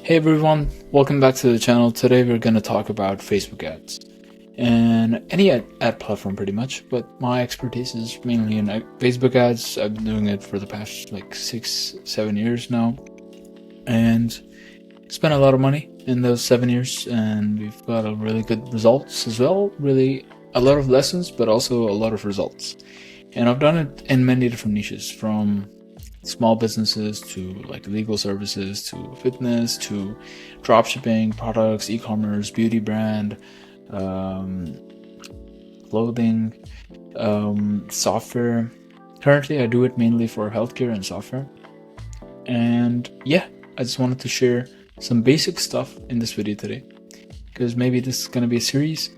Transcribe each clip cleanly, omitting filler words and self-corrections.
Hey everyone, welcome back to the channel. Today we're going to talk about Facebook ads and any ad platform pretty much, but my expertise is mainly in Facebook ads. I've been doing it for the past like 6-7 years now and spent a lot of money in those 7 years, and we've got a really good results as well. Really a lot of lessons, but also a lot of results. And I've done it in many different niches, from small businesses to like legal services to fitness to dropshipping, products, e-commerce, beauty brand, clothing, software. Currently I do it mainly for healthcare and software. And yeah, I just wanted to share some basic stuff in this video today, because maybe this is going to be a series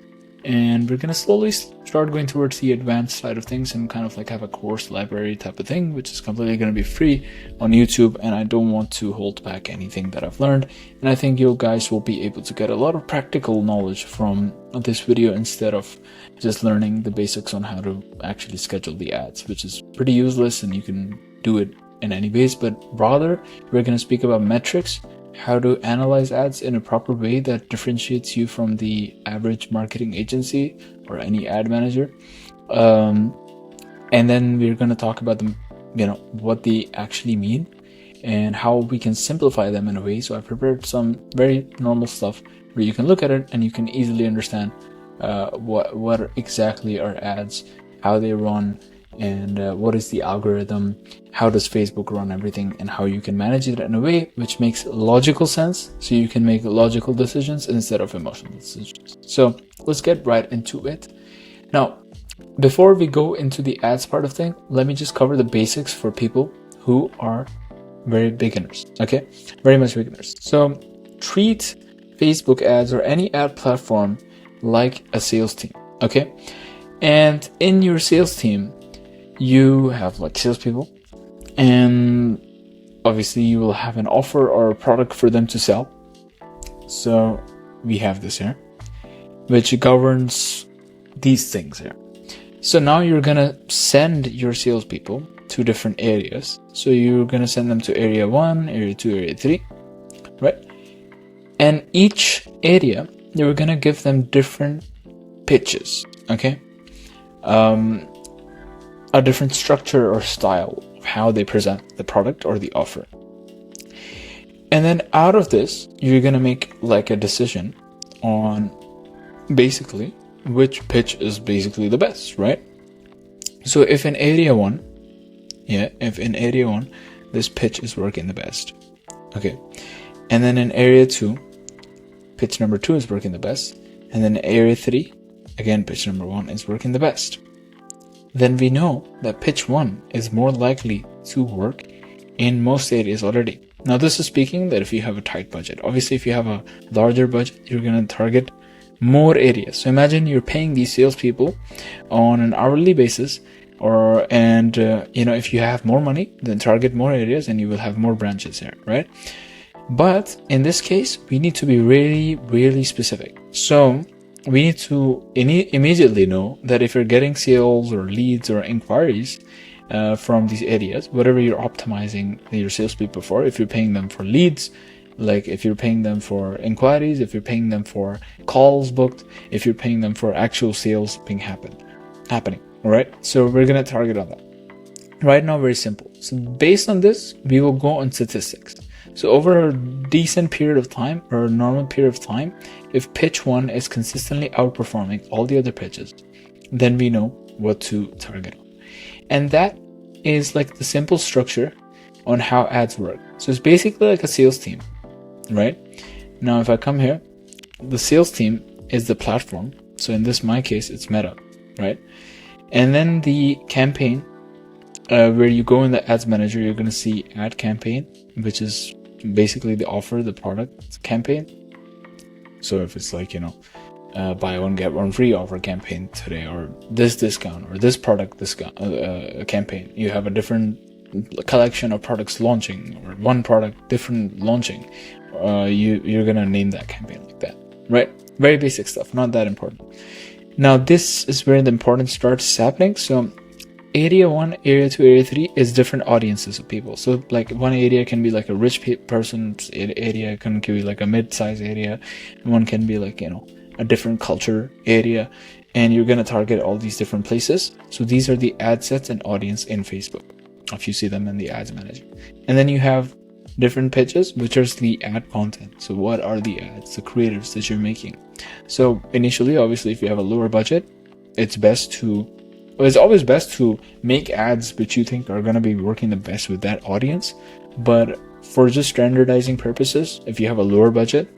and we're going to slowly start going towards the advanced side of things and kind of like have a course library type of thing, which is completely going to be free on YouTube. And I don't want to hold back anything that I've learned, and I think you guys will be able to get a lot of practical knowledge from this video instead of just learning the basics on how to actually schedule the ads, which is pretty useless and you can do it in any base. But rather we're going to speak about metrics, how to analyze ads in a proper way that differentiates you from the average marketing agency or any ad manager. And then we're going to talk about them, what they actually mean and how we can simplify them in a way. So I prepared some very normal stuff where you can look at it and you can easily understand what exactly are ads, how they run, and what is the algorithm, how does Facebook run everything, and how you can manage it in a way which makes logical sense so you can make logical decisions instead of emotional decisions. So let's get right into it. Now, before we go into the ads part of thing, let me just cover the basics for people who are very beginners, okay? Very much beginners. So treat Facebook ads or any ad platform like a sales team, okay? And in your sales team, you have like salespeople, and obviously you will have an offer or a product for them to sell. So we have this here, which governs these things here. So now you're gonna send your salespeople to different areas. So you're gonna send them to area 1, area 2, area 3, right? And each area, you're gonna give them different pitches, okay? A different structure or style of how they present the product or the offer. And then out of this, you're going to make like a decision on basically which pitch is basically the best, right? So if in area 1, this pitch is working the best, okay. And then in area 2, pitch number 2 is working the best. And then area 3, again, pitch number 1 is working the best. Then we know that pitch 1 is more likely to work in most areas already. Now this is speaking that if you have a tight budget. Obviously if you have a larger budget, you're going to target more areas. So imagine you're paying these salespeople on an hourly basis, if you have more money, then target more areas and you will have more branches here, right? But in this case, we need to be really, really specific. So we need to immediately know that if you're getting sales or leads or inquiries from these areas, whatever you're optimizing your salespeople for, if you're paying them for leads, like if you're paying them for inquiries, if you're paying them for calls booked, if you're paying them for actual sales being happening, all right? So we're going to target on that. Right now, very simple. So based on this, we will go on statistics. So over a decent period of time or a normal period of time, if pitch 1 is consistently outperforming all the other pitches, then we know what to target on. And that is like the simple structure on how ads work. So it's basically like a sales team, right? Now, if I come here, the sales team is the platform. So in my case, it's Meta, right? And then the campaign, where you go in the ads manager, you're going to see ad campaign, which is basically the offer, the product campaign. So if it's like, buy one get one free offer campaign today, or this discount, or this product discount campaign, you have a different collection of products launching, or one product different launching, you're gonna name that campaign like that, right? Very basic stuff, not that important. Now this is where the important starts happening. So area 1, area 2, area 3 is different audiences of people. So like one area can be like a rich person's area, can be like a mid-size area, and one can be like, a different culture area, and you're going to target all these different places. So these are the ad sets and audience in Facebook, if you see them in the ads manager. And then you have different pages, which is the ad content. So what are the ads, the creatives that you're making? So initially, obviously, if you have a lower budget, it's always best to make ads which you think are going to be working the best with that audience. But for just standardizing purposes, if you have a lower budget,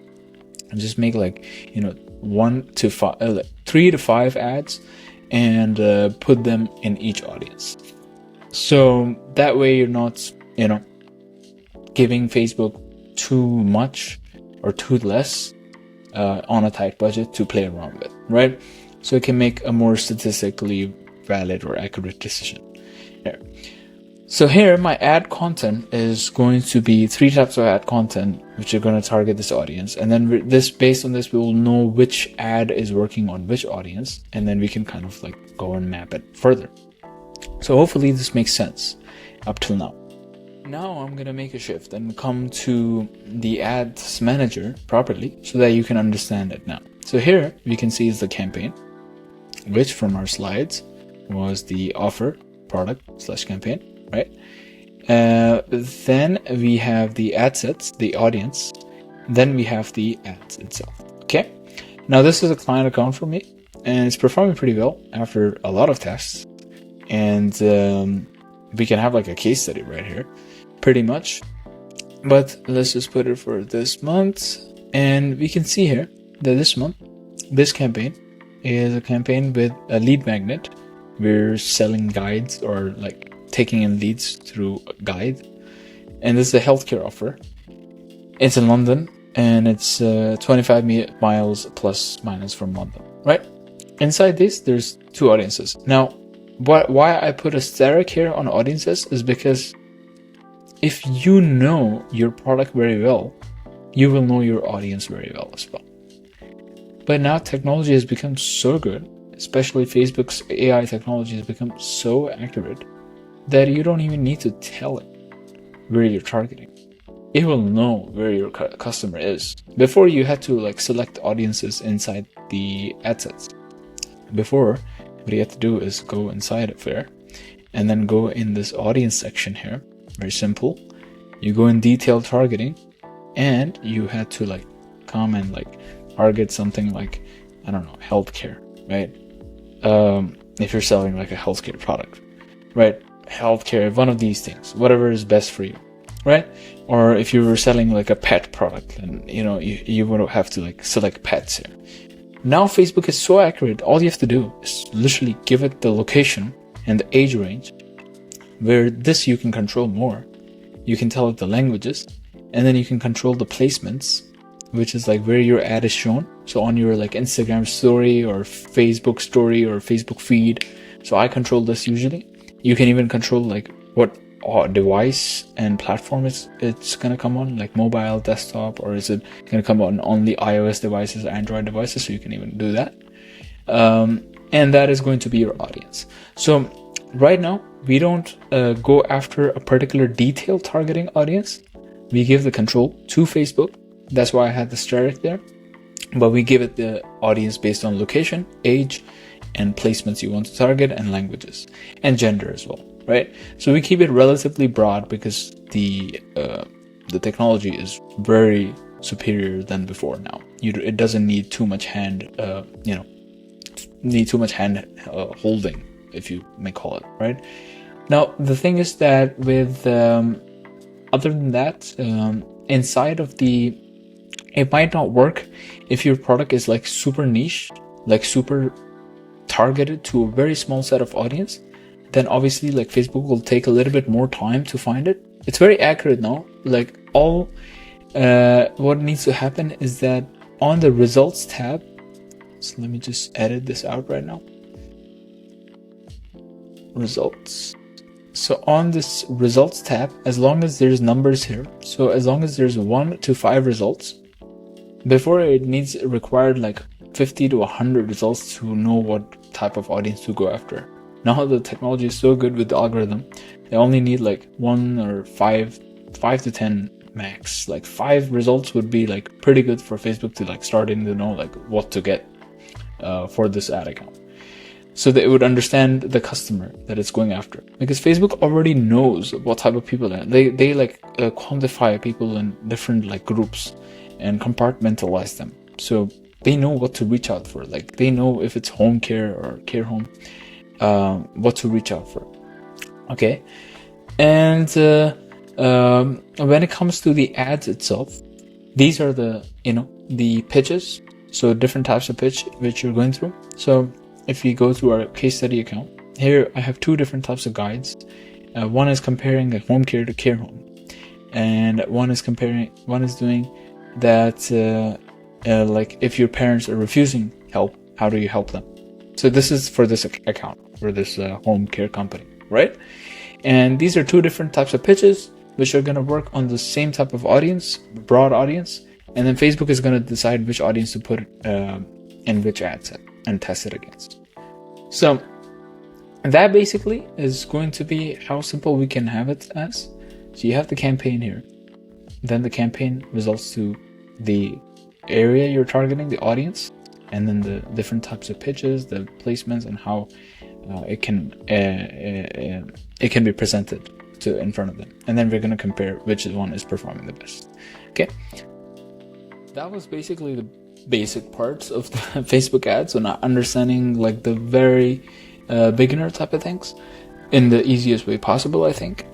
just make 3 to 5 ads and put them in each audience. So that way you're not, giving Facebook too much or too less on a tight budget to play around with, right? So it can make a more statistically valid or accurate decision. There. So here my ad content is going to be 3 types of ad content which are going to target this audience, and then based on this we will know which ad is working on which audience, and then we can kind of go and map it further. So hopefully this makes sense up till now. Now I'm going to make a shift and come to the ads manager properly so that you can understand it now. So here we can see is the campaign, which from our slides was the offer product/campaign, right? Then we have the ad sets, the audience. Then we have the ads itself. Okay. Now this is a client account for me, and it's performing pretty well after a lot of tests. And we can have a case study right here, pretty much. But let's just put it for this month, and we can see here that this month, this campaign is a campaign with a lead magnet. We're selling guides or taking in leads through a guide. And this is a healthcare offer. It's in London, and it's 25 miles plus minus from London, right? Inside this, there's 2 audiences. Now, why I put a asterisk here on audiences is because if you know your product very well, you will know your audience very well as well. But now technology has become so good, especially Facebook's AI technology has become so accurate that you don't even need to tell it where you're targeting. It will know where your customer is. Before, you had to select audiences inside the ad sets. Before, what you have to do is go inside of there and then go in this audience section here. Very simple. You go in detailed targeting, and you had to come and target something I don't know, healthcare, right? If you're selling a healthcare product, right? Healthcare, one of these things, whatever is best for you, right? Or if you were selling a pet product, then you would have to select pets here. Now Facebook is so accurate, all you have to do is literally give it the location and the age range, where this you can control more. You can tell it the languages, and then you can control the placements, which is where your ad is shown. So on your Instagram story or Facebook story or Facebook feed. So I control this usually. You can even control what device and platform it's gonna come on, mobile, desktop, or is it gonna come on only iOS devices, Android devices. So you can even do that, and that is going to be your audience. So right now we don't go after a particular detailed targeting audience. We give the control to Facebook. That's why I had the asterisk there, but we give it the audience based on location, age, and placements you want to target, and languages and gender as well, right? So we keep it relatively broad because the technology is very superior than before now. It doesn't need too much hand holding, if you may call it, right? Now the thing is that with other than that, inside of it might not work if your product is super niche, super targeted to a very small set of audience. Then obviously Facebook will take a little bit more time to find it. It's very accurate now. What needs to happen is that on the results tab, so let me just edit this out right now. Results. So on this results tab, as long as there's numbers here, so as long as there's 1 to 5 results, before it required 50 to 100 results to know what type of audience to go after. Now the technology is so good with the algorithm, they only need like 1 or 5 to 10 max. Like 5 results would be like pretty good for Facebook to like starting to know like what to get for this ad account. So that it would understand the customer that it's going after, because Facebook already knows what type of people they like quantify people in different like groups and compartmentalize them. So they know what to reach out for. Like they know if it's home care or care home, what to reach out for. Okay, and when it comes to the ads itself, these are the the pitches. So different types of pitch which you're going through. So if we go to our case study account, here I have 2 different types of guides. One is comparing a home care to care home, and one is doing that like if your parents are refusing help, how do you help them? So this is for this account, for this home care company, right? And these are 2 different types of pitches which are going to work on the same type of audience, broad audience, and then Facebook is going to decide which audience to put in which ad set and test it against. So that basically is going to be how simple we can have it as. So you have the campaign here, then the campaign results to the area you're targeting, the audience, and then the different types of pitches, the placements, and how it can be presented to in front of them. And then we're going to compare which one is performing the best. Okay, that was basically the basic parts of the Facebook ads, so not understanding like the very beginner type of things in the easiest way possible, I think.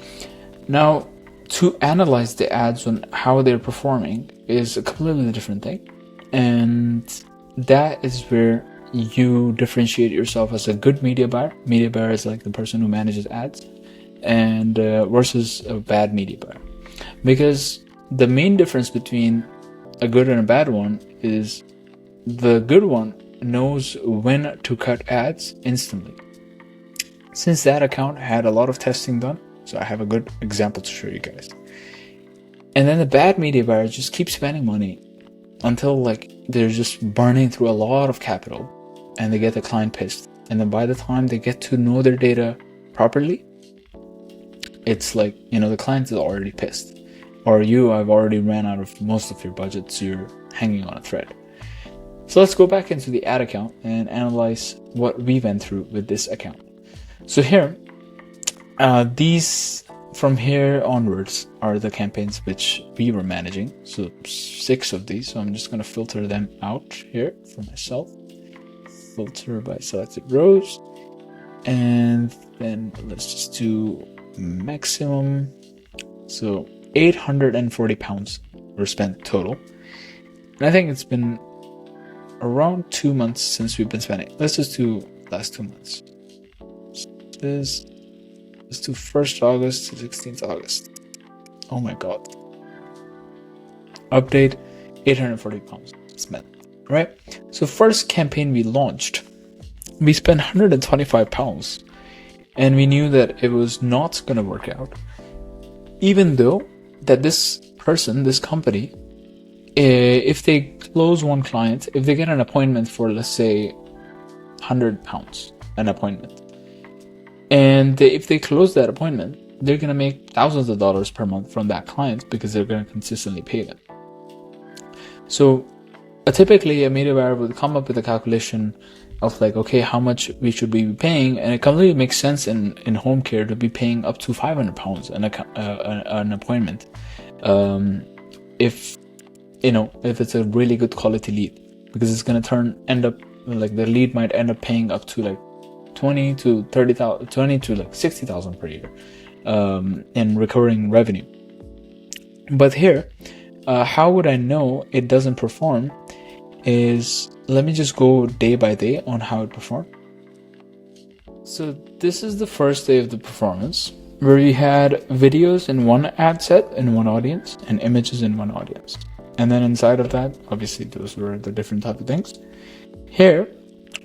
Now, to analyze the ads on how they're performing is a completely different thing, and that is where you differentiate yourself as a good media buyer. Media buyer is like the person who manages ads, and versus a bad media buyer, because the main difference between a good and a bad one is the good one knows when to cut ads instantly. Since that account had a lot of testing done, so I have a good example to show you guys. And then the bad media buyer just keeps spending money until like they're just burning through a lot of capital, and they get the client pissed. And then by the time they get to know their data properly, it's like, the client is already pissed, or you have already ran out of most of your budget, so you're hanging on a thread. So let's go back into the ad account and analyze what we went through with this account. So here, these from here onwards are the campaigns which we were managing. So 6 of these. So I'm just going to filter them out here for myself. Filter by selected rows. And then let's just do maximum. So 840 pounds were spent total. And I think it's been around 2 months since we've been spending. Let's just do last 2 months. Let's do 1st August to 16th August. Oh my god. Update, 840 pounds spent, right? So first campaign we launched, we spent 125 pounds, and we knew that it was not going to work out, even though that this person, this company, if they close one client, if they get an appointment for, let's say, 100 pounds, an appointment, and if they close that appointment, they're going to make thousands of dollars per month from that client, because they're going to consistently pay them. So typically a media buyer would come up with a calculation of like, okay, how much we should be paying, and it completely makes sense in home care to be paying up to 500 pounds an appointment, if it's a really good quality lead, because it's going to end up like the lead might end up paying up to like 20 to 30,000, 20 to like 60,000 per year in recurring revenue. But here, how would I know it doesn't perform is, let me just go day by day on how it performed. So this is the first day of the performance, where we had videos in one ad set in one audience and images in one audience. And then inside of that, obviously those were the different type of things. Here,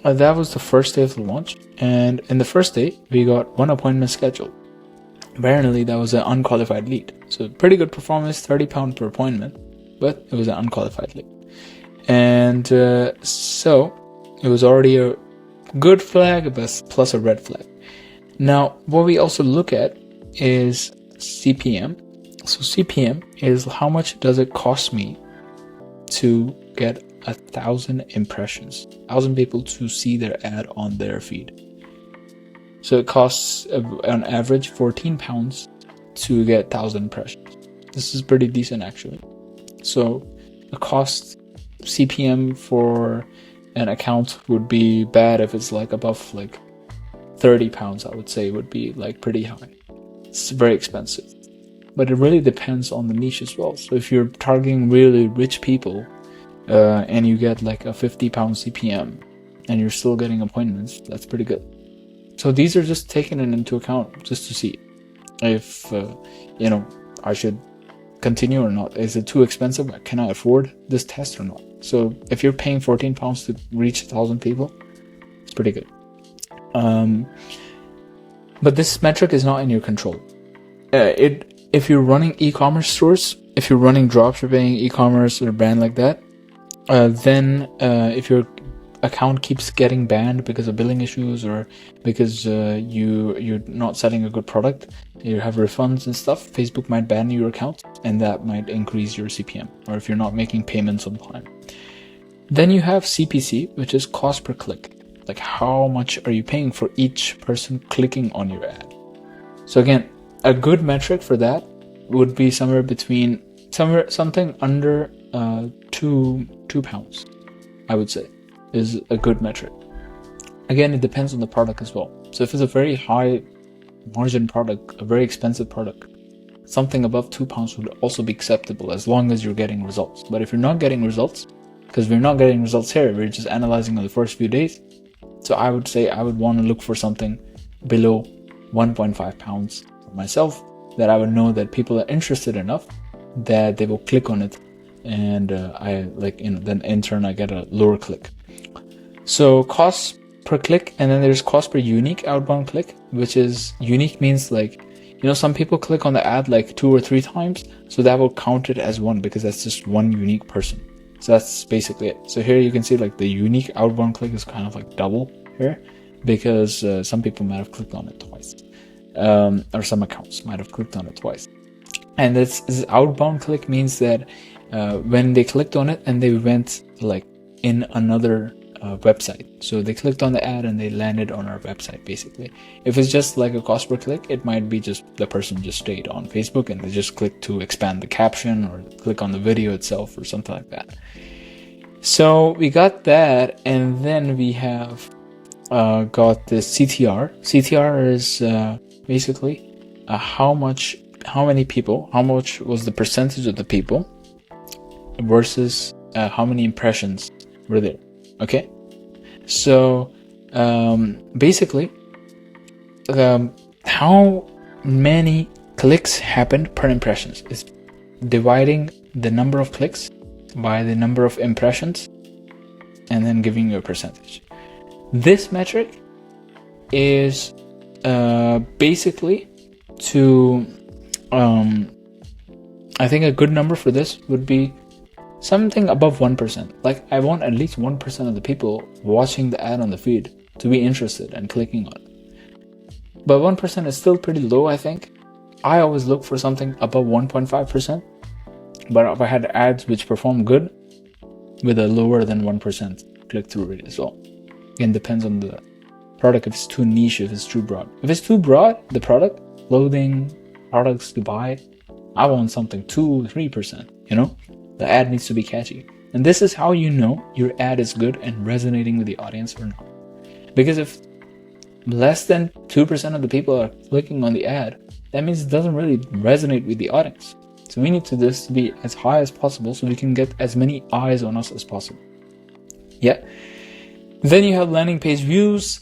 that was the first day of the launch, and in the first day we got 1 appointment scheduled. Apparently that was an unqualified lead, so pretty good performance, 30 pounds per appointment, but it was an unqualified lead. And so it was already a good flag plus a red flag. Now, what we also look at is CPM. So CPM is how much does it cost me to get 1,000 impressions, 1,000 people to see their ad on their feed. So it costs on average £14 to get 1,000 impressions. This is pretty decent actually. So the cost CPM for an account would be bad if it's like above like £30, I would say would be like pretty high. It's very expensive. But it really depends on the niche as well. So if you're targeting really rich people and you get like a £50 CPM and you're still getting appointments, that's pretty good. So these are just taken into account just to see if, I should continue or not. Is it too expensive? Can I afford this test or not? So if you're paying £14 to reach 1,000 people, it's pretty good. But this metric is not in your control. If you're running e-commerce stores, if you're running dropshipping, e-commerce or a brand like that, then if your account keeps getting banned because of billing issues or because you're not selling a good product, you have refunds and stuff, Facebook might ban your account and that might increase your CPM, or if you're not making payments on time. Then you have CPC, which is cost per click. Like how much are you paying for each person clicking on your ad? So again, a good metric for that would be something under £2, I would say, is a good metric. Again, it depends on the product as well. So if it's a very high margin product, a very expensive product, something above £2 would also be acceptable as long as you're getting results. But if you're not getting results, because we're not getting results here, we're just analyzing on the first few days. So I would say I would want to look for something below £1.5 for myself, that I would know that people are interested enough that they will click on it, and then in turn I get a lower click. So cost per click, and then there's cost per unique outbound click, which is unique means like, some people click on the ad like 2 or 3 times, so that will count it as one because that's just one unique person. So that's basically it. So here you can see like the unique outbound click is kind of like double here because some people might have clicked on it twice, or some accounts might have clicked on it twice. And this outbound click means that when they clicked on it and they went like in another website. So they clicked on the ad and they landed on our website basically. If it's just like a cost per click, it might be just the person just stayed on Facebook and they just clicked to expand the caption or click on the video itself or something like that. So we got that, and then we have got the CTR. CTR is basically how much was the percentage of the people versus how many impressions were there. Okay, so basically how many clicks happened per impressions is dividing the number of clicks by the number of impressions and then giving you a percentage. This metric is basically to I think a good number for this would be something above 1%. Like I want at least 1% of the people watching the ad on the feed to be interested and clicking on it. But 1% is still pretty low, I think. I always look for something above 1.5%. But if I had ads which perform good with a lower than 1% click-through rate as well. Again, depends on the product, if it's too niche, if it's too broad. If it's too broad, the product, clothing, products to buy, I want something 2-3%, The ad needs to be catchy. And this is how you know your ad is good and resonating with the audience or not. Because if less than 2% of the people are clicking on the ad, that means it doesn't really resonate with the audience. So we need to just be as high as possible so we can get as many eyes on us as possible. Yeah. Then you have landing page views,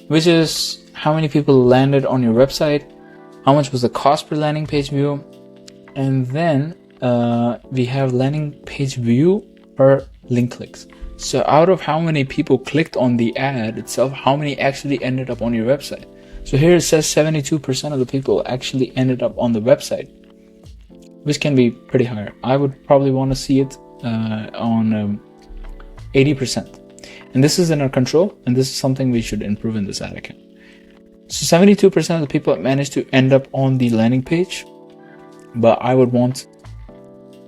which is how many people landed on your website, how much was the cost per landing page view, and then we have landing page view per link clicks. So out of how many people clicked on the ad itself, how many actually ended up on your website? So here it says 72% of the people actually ended up on the website, which can be pretty higher. I would probably want to see it on 80%. And this is in our control, and this is something we should improve in this ad account. So 72% of the people managed to end up on the landing page, but I would want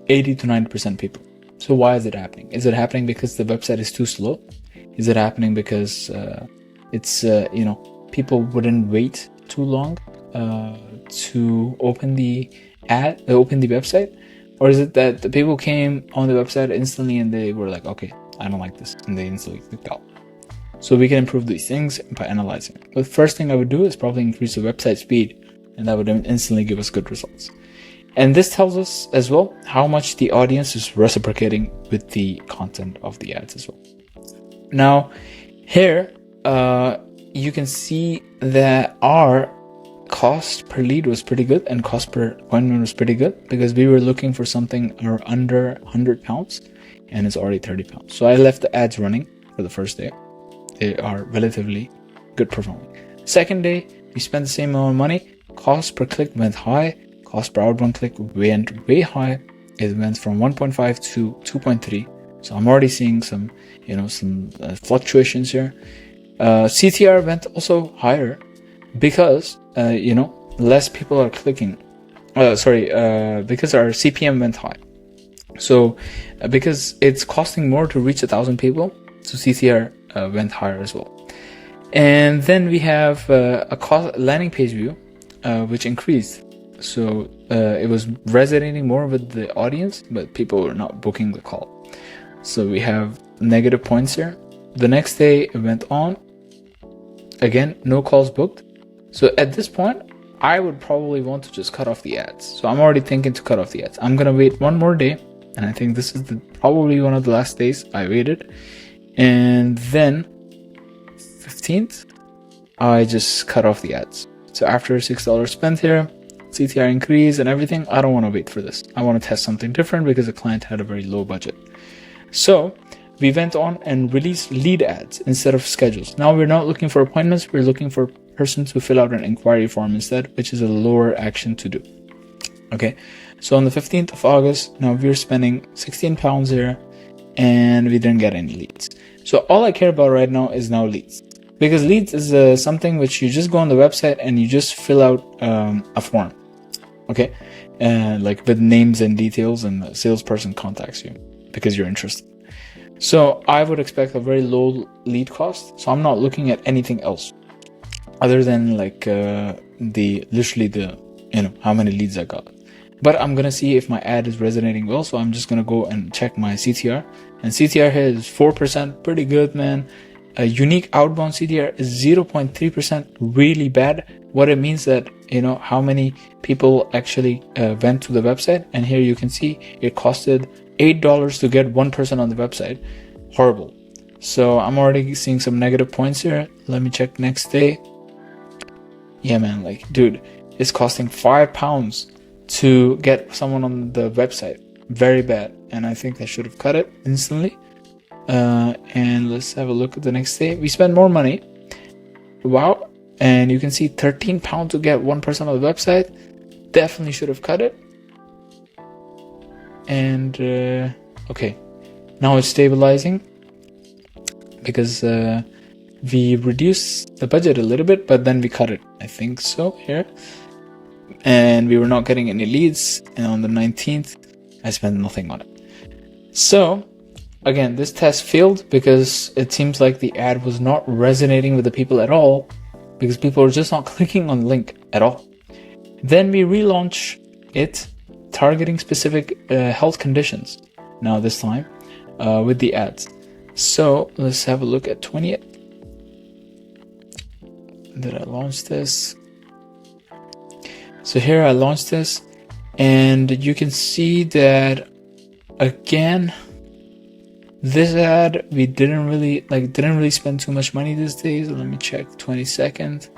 80 to 90% people. So why is it happening? Is it happening because the website is too slow? Is it happening because people wouldn't wait too long to open the website? Or is it that the people came on the website instantly and they were like, okay, I don't like this, and they instantly clicked out? So we can improve these things by analyzing. But the first thing I would do is probably increase the website speed, and that would instantly give us good results. And this tells us as well how much the audience is reciprocating with the content of the ads as well. Now, here you can see that our cost per lead was pretty good and cost per appointment was pretty good, because we were looking for something under £100 and it's already £30. So I left the ads running for the first day. They are relatively good performing. Second day, we spent the same amount of money. Cost per click went high. Cost per outbound click went way high. It went from 1.5 to 2.3. So I'm already seeing some fluctuations here. CTR went also higher because less people are clicking. Because our CPM went high. So because it's costing more to reach 1,000 people, so CTR went higher as well. And then we have a landing page view, which increased. So it was resonating more with the audience, but people were not booking the call. So we have negative points here. The next day it went on. Again, no calls booked. So at this point, I would probably want to just cut off the ads. So I'm already thinking to cut off the ads. I'm going to wait one more day. And I think this is probably one of the last days I waited. And then 15th, I just cut off the ads. So after $6 spent here, CTR increase and everything, I don't want to wait for this. I want to test something different because the client had a very low budget. So we went on and released lead ads instead of schedules. Now we're not looking for appointments. We're looking for persons to fill out an inquiry form instead, which is a lower action to do. Okay. So on the 15th of August, now we're spending £16 here and we didn't get any leads. So all I care about right now is leads. Because leads is something which you just go on the website and you just fill out a form. Okay. Like with names and details, and the salesperson contacts you because you're interested. So I would expect a very low lead cost. So I'm not looking at anything else other than like how many leads I got. But I'm going to see if my ad is resonating well. So I'm just going to go and check my CTR. And CTR here is 4%. Pretty good, man. A unique outbound CTR is 0.3%. Really bad. What it means that, how many people actually went to the website. And here you can see it costed $8 to get one person on the website. Horrible. So I'm already seeing some negative points here. Let me check next day. Yeah, man. Like, dude, it's costing £5 to get someone on the website. Very bad. And I think I should have cut it instantly. And let's have a look at the next day. We spent more money. Wow. And you can see £13 to get one person on the website. Definitely should have cut it. And okay. Now it's stabilizing because we reduced the budget a little bit, but then we cut it. I think so here. And we were not getting any leads. And on the 19th, I spent nothing on it. So again, this test failed because it seems like the ad was not resonating with the people at all, because people were just not clicking on the link at all. Then we relaunch it, targeting specific health conditions. Now this time with the ads. So let's have a look at 20th. Did I launch this? So here I launched this, and you can see that again, this ad we didn't really spend too much money these days. Let me check 22nd.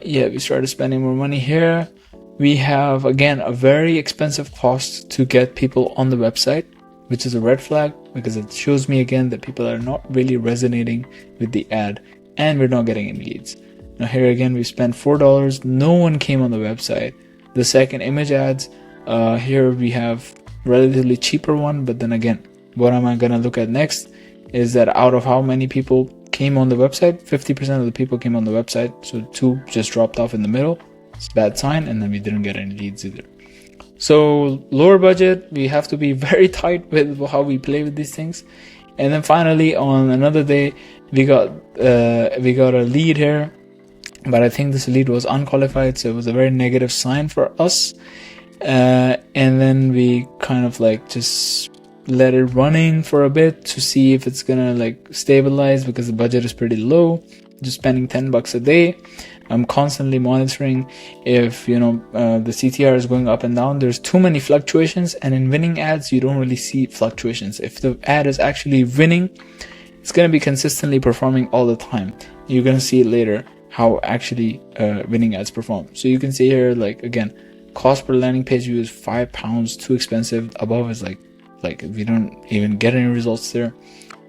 Yeah, we started spending more money here. We have again a very expensive cost to get people on the website, which is a red flag because it shows me again that people are not really resonating with the ad and we're not getting any leads. Now here again, we spent $4. No one came on the website. The second image ads, here we have relatively cheaper one, but then again, what am I going to look at next is that out of how many people came on the website. 50% of the people came on the website, so 2 just dropped off in the middle. It's a bad sign. And then we didn't get any leads either. So lower budget, we have to be very tight with how we play with these things. And then finally on another day, we got a lead here, but I think this lead was unqualified, so it was a very negative sign for us. And then we kind of like just let it running for a bit to see if it's gonna like stabilize, because the budget is pretty low, just spending $10 a day. I'm constantly monitoring if the CTR is going up and down. There's too many fluctuations, and in winning ads you don't really see fluctuations. If the ad is actually winning, it's going to be consistently performing all the time. You're going to see it later how actually winning ads perform. So you can see here, like, again, cost per landing page view is £5, too expensive. Above is like we don't even get any results there,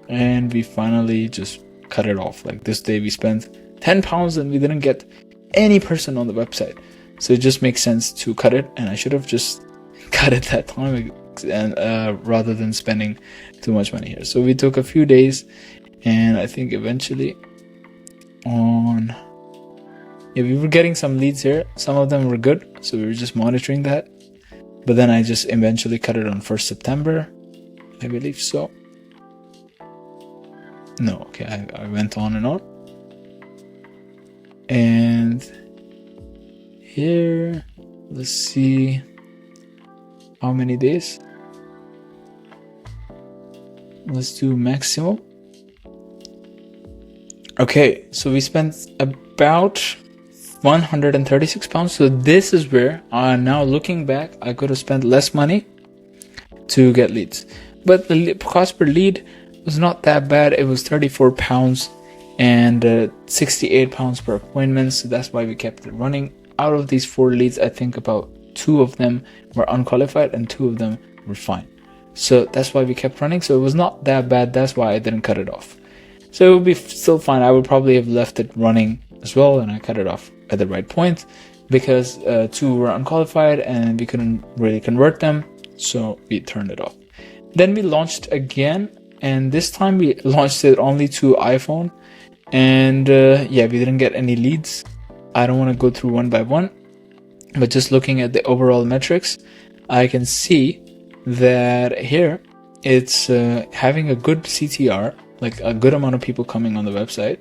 and we finally just cut it off. Like this day we spent £10 and we didn't get any person on the website, so it just makes sense to cut it. And I should have just cut it that time, and rather than spending too much money here. So we took a few days, and I think eventually we were getting some leads here. Some of them were good, so we were just monitoring that. But then I just eventually cut it on 1st September, I believe so. No, okay, I went on and on. And here, let's see how many days. Let's do maximum. Okay, so we spent about £136. So this is where, now looking back, I could have spent less money to get leads. But the cost per lead was not that bad. It was £34 and £68 per appointment. So that's why we kept it running. Out of these 4 leads, I think about 2 of them were unqualified and 2 of them were fine. So that's why we kept running. So it was not that bad. That's why I didn't cut it off. So it would be still fine. I would probably have left it running as well, and I cut it off at the right point, because 2 were unqualified and we couldn't really convert them. So we turned it off. Then we launched again, and this time we launched it only to iPhone. And we didn't get any leads. I don't want to go through one by one, but just looking at the overall metrics, I can see that here it's having a good CTR, like a good amount of people coming on the website,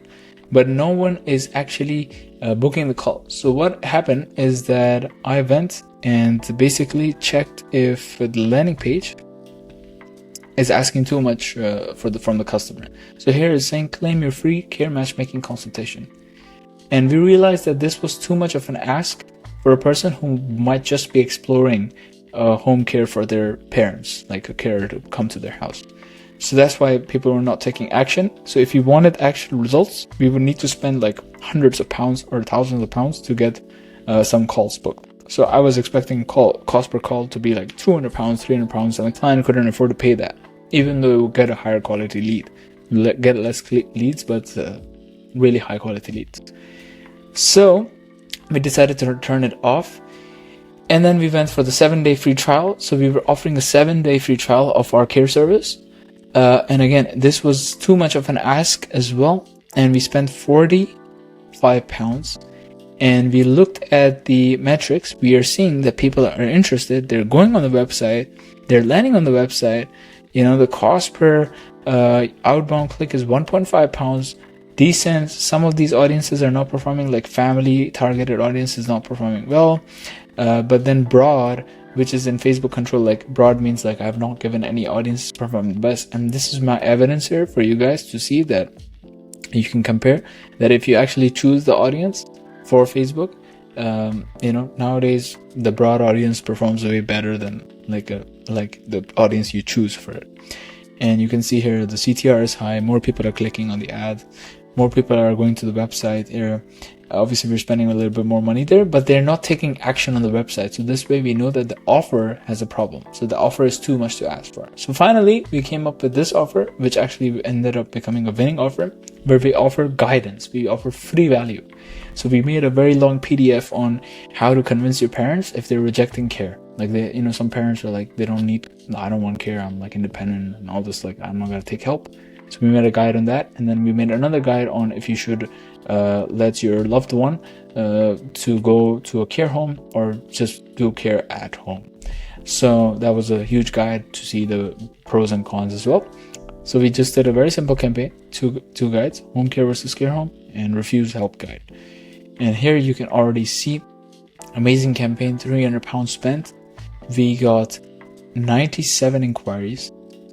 but no one is actually booking the call. So what happened is that I went and basically checked if the landing page is asking too much from the customer. So here it's saying claim your free care matchmaking consultation. And we realized that this was too much of an ask for a person who might just be exploring home care for their parents, like a carer to come to their house. So that's why people were not taking action. So if you wanted actual results, we would need to spend like hundreds of pounds or thousands of pounds to get some calls booked. So I was expecting cost per call to be like £200, £300, and the client couldn't afford to pay that, even though it would get a higher quality lead. Get less leads, but really high quality leads. So we decided to turn it off. And then we went for the 7-day free trial. So we were offering a 7-day free trial of our care service. And again, this was too much of an ask as well. And we spent £45. And we looked at the metrics. We are seeing that people are interested. They're going on the website. They're landing on the website. The cost per outbound click is £1.5. Decent. Some of these audiences are not performing, like family targeted audience is not performing well. But then broad, which is in Facebook control, like broad means like I have not given any audiences performing the best. And this is my evidence here for you guys to see that you can compare that if you actually choose the audience for Facebook, nowadays the broad audience performs way better than like the audience you choose for it. And you can see here the CTR is high, more people are clicking on the ad, more people are going to the website here. Obviously we're spending a little bit more money there, but they're not taking action on the website. So this way we know that the offer has a problem. So the offer is too much to ask for. So finally we came up with this offer, which actually ended up becoming a winning offer, where we offer guidance. We offer free value. So we made a very long PDF on how to convince your parents if they're rejecting care. Like some parents are like, I don't want care. I'm like independent and all this, like I'm not going to take help. So we made a guide on that, and then we made another guide on if you should let your loved one to go to a care home or just do care at home. So that was a huge guide to see the pros and cons as well. So we just did a very simple campaign, two guides, home care versus care home, and refuse help guide. And here you can already see amazing campaign, £300 spent. We got 97 inquiries,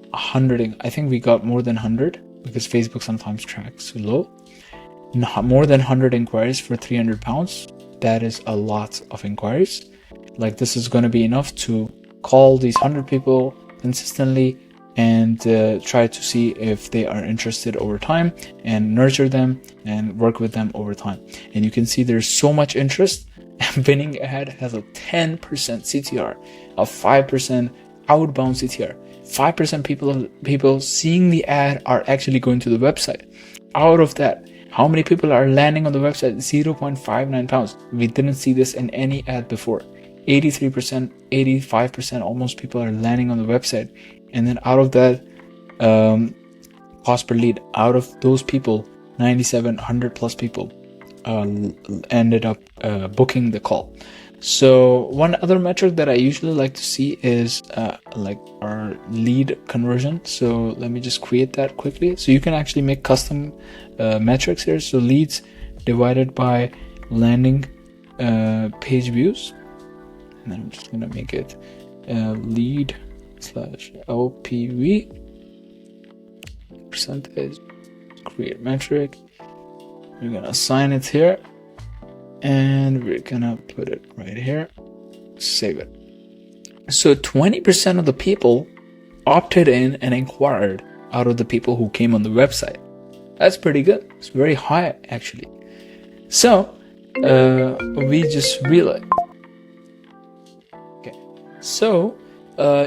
100. I think we got more than 100 because Facebook sometimes tracks low. More than 100 inquiries for £300. That is a lot of inquiries. Like, this is going to be enough to call these 100 people consistently and try to see if they are interested over time and nurture them and work with them over time. And you can see there's so much interest. Winning ad has a 10% CTR, a 5% outbound CTR. 5% people seeing the ad are actually going to the website. Out of that, how many people are landing on the website? 0.59 pounds. We didn't see this in any ad before. 83%, 85% almost people are landing on the website. And then out of that, cost per lead, out of those people, 97, 100 plus people ended up booking the call. So one other metric that I usually like to see is like our lead conversion. So let me just create that quickly. So you can actually make custom metrics here. So leads divided by landing page views. And then I'm just going to make it lead / LPV percentage, create metric. We're going to assign it here. And we're gonna put it right here, save it. So 20% of the people opted in and inquired out of the people who came on the website. That's pretty good. It's very high actually. So we just realized. Okay. So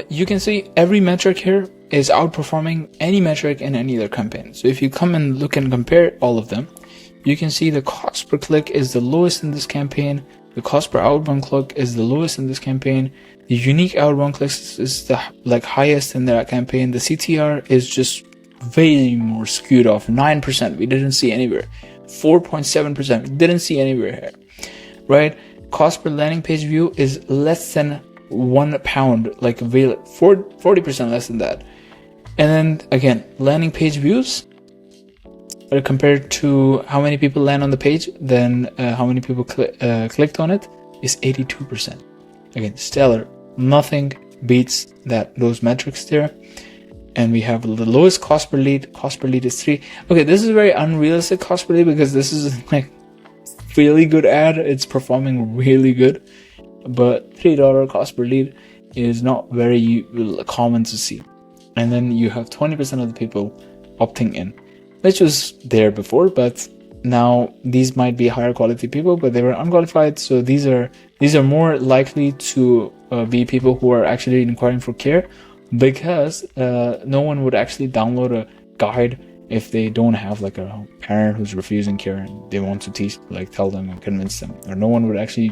you can see every metric here is outperforming any metric in any other campaign. So if you come and look and compare all of them, you can see the cost per click is the lowest in this campaign. The cost per outbound click is the lowest in this campaign. The unique outbound clicks is the highest in that campaign. The CTR is just way more skewed off. 9% we didn't see anywhere. 4.7% we didn't see anywhere here. Right? Cost per landing page view is less than £1, like 40% less than that. And then again, landing page views compared to how many people land on the page, then how many people clicked on it is 82%. Again, stellar. Nothing beats those metrics there. And we have the lowest cost per lead. Cost per lead is 3. Okay, this is a very unrealistic cost per lead because this is like really good ad. It's performing really good, but $3 cost per lead is not very common to see. And then you have 20% of the people opting in, which was there before, but now these might be higher quality people, but they were unqualified. So these are more likely to be people who are actually inquiring for care, because no one would actually download a guide if they don't have like a parent who's refusing care and they want to tell them and convince them. Or no one would actually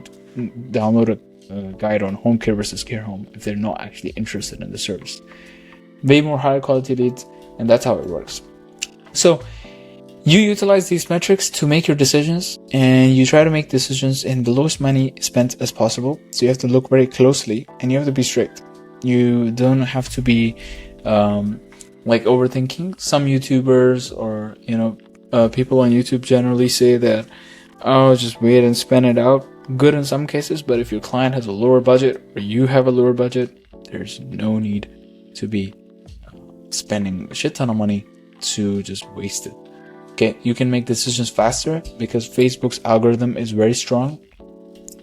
download a guide on home care versus care home if they're not actually interested in the service. Way more higher quality leads, and that's how it works. So you utilize these metrics to make your decisions, and you try to make decisions in the lowest money spent as possible. So you have to look very closely and you have to be strict. You don't have to be overthinking. Some YouTubers or people on YouTube generally say that, oh, just wait and spend it out. Good in some cases, but if your client has a lower budget or you have a lower budget, there's no need to be spending a shit ton of money to just waste it. Okay, you can make decisions faster because Facebook's algorithm is very strong.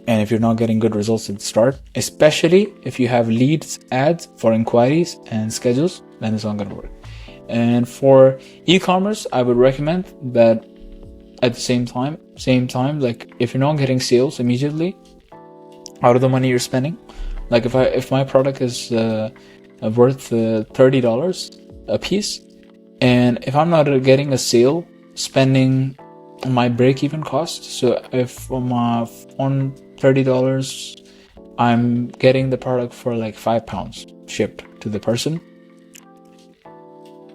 And if you're not getting good results at the start, especially if you have leads ads for inquiries and schedules, then it's not going to work. And for e-commerce, I would recommend that at the same time, like if you're not getting sales immediately out of the money you're spending, like if my product is worth $30 a piece, and if I'm not getting a sale, spending my break-even cost, so if I'm on $30, I'm getting the product for like £5 shipped to the person,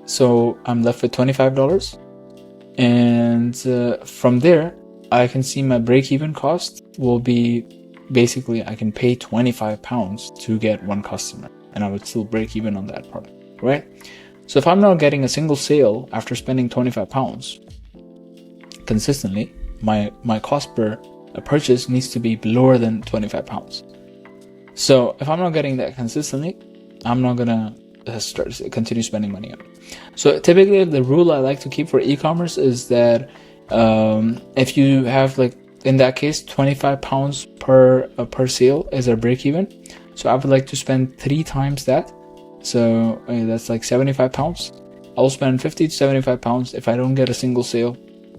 So I'm left with $25. And from there, I can see my break-even cost will be basically I can pay £25 to get one customer, and I would still break even on that product, right? So if I'm not getting a single sale after spending £25 consistently, my cost per purchase needs to be lower than £25. So if I'm not getting that consistently, I'm not gonna continue spending money on it. So typically the rule I like to keep for e-commerce is that if you have, like in that case, £25 per sale is a break even. So I would like to spend 3 times that. So that's like £75. I'll spend £50 to £75. If I don't get a single sale,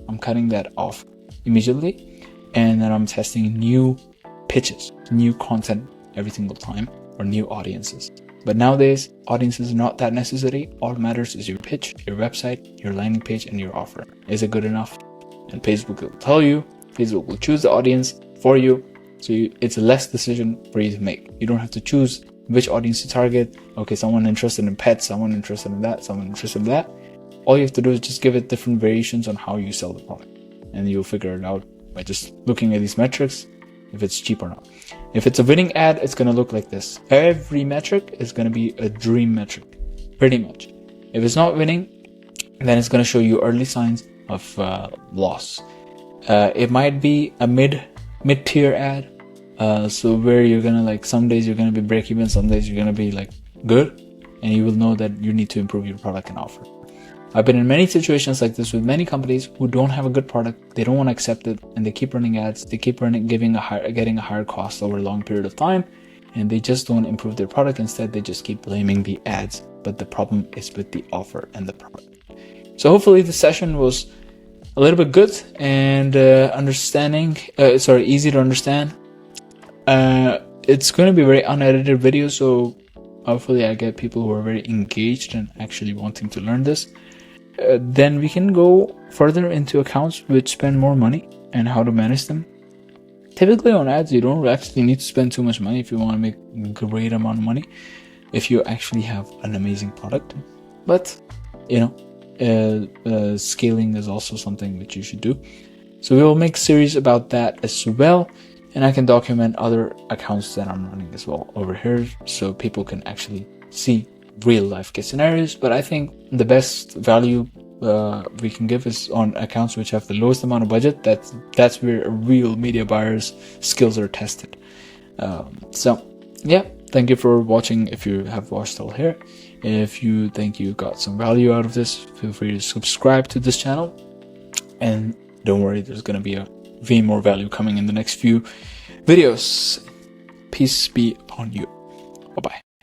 I'm cutting that off immediately, and then I'm testing new pitches, new content every single time, or new audiences. But nowadays, audiences are not that necessary. All that matters is your pitch, your website, your landing page, and your offer. Is it good enough? And Facebook will tell you. Facebook will choose the audience for you. So it's a less decision for you to make. You don't have to choose which audience to target. Okay, someone interested in pets, someone interested in that, someone interested in that. All you have to do is just give it different variations on how you sell the product. And you'll figure it out by just looking at these metrics, if it's cheap or not. If it's a winning ad, it's going to look like this. Every metric is going to be a dream metric, pretty much. If it's not winning, then it's going to show you early signs of loss. It might be a mid-tier ad. So where you're going to, like, some days you're going to be break even, some days you're going to be like good, and you will know that you need to improve your product and offer. I've been in many situations like this with many companies who don't have a good product, they don't want to accept it, and they keep running ads, they keep getting a higher cost over a long period of time, and they just don't improve their product. Instead, they just keep blaming the ads, but the problem is with the offer and the product. So hopefully this session was a little bit good and easy to understand. It's going to be a very unedited video, so hopefully I get people who are very engaged and actually wanting to learn this. Then we can go further into accounts which spend more money and how to manage them. Typically on ads, you don't actually need to spend too much money if you want to make a great amount of money, if you actually have an amazing product. But, scaling is also something that you should do. So we will make a series about that as well. And I can document other accounts that I'm running as well over here, so people can actually see real life case scenarios. But I think the best value we can give is on accounts which have the lowest amount of budget. That's where a real media buyer's skills are tested. Thank you for watching. If you have watched till here, if you think you got some value out of this, feel free to subscribe to this channel. And don't worry, there's going to be way more value coming in the next few videos. Peace be upon you. Bye-bye.